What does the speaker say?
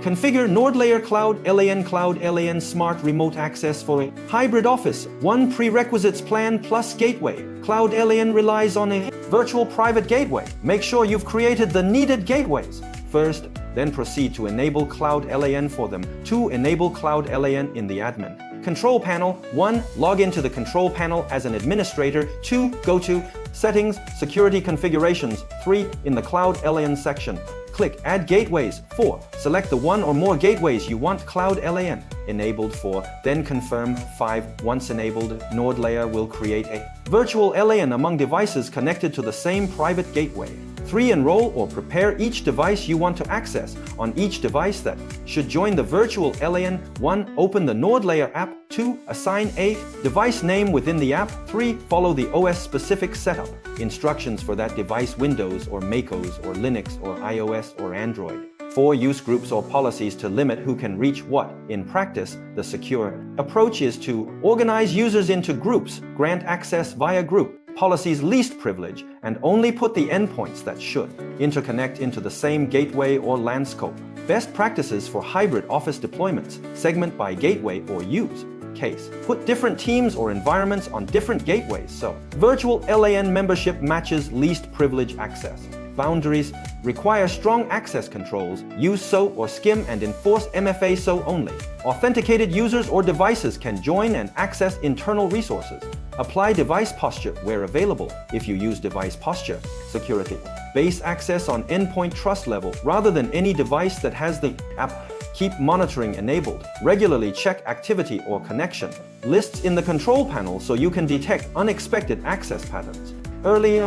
Configure NordLayer Cloud LAN Smart Remote Access for a hybrid office. 1 Prerequisites Plan plus Gateway. Cloud LAN relies on a virtual private gateway. Make sure you've created the needed gateways first, then proceed to enable Cloud LAN for them. 2. Enable Cloud LAN in the admin Control Panel. 1. Log into the Control Panel as an administrator. 2. Go to Settings, Security Configurations. 3. In the Cloud LAN section, click Add Gateways. 4. Select the one or more gateways you want Cloud LAN enabled for, then confirm. 5. Once enabled, NordLayer will create a virtual LAN among devices connected to the same private gateway. 3. Enroll or prepare each device you want to access on each device that should join the virtual LAN. 1. Open the NordLayer app. 2. Assign a device name within the app. 3. Follow the OS-specific setup instructions for that device: Windows or macOS or Linux or iOS or Android. 4. Use groups or policies to limit who can reach what. In practice, the secure approach is to organize users into groups, grant access via group policies, least privilege, and only put the endpoints that should interconnect into the same gateway or LAN scope. Best practices for hybrid office deployments: segment by gateway or use case. Put different teams or environments on different gateways so virtual LAN membership matches least privilege access. Boundaries: require strong access controls. Use SO or SCIM and enforce MFA SO only. Authenticated users or devices can join and access internal resources. Apply device posture where available. If you use device posture security, base access on endpoint trust level rather than any device that has the app. Keep monitoring enabled. Regularly check activity or connection lists in the control panel so you can detect unexpected access patterns earlier.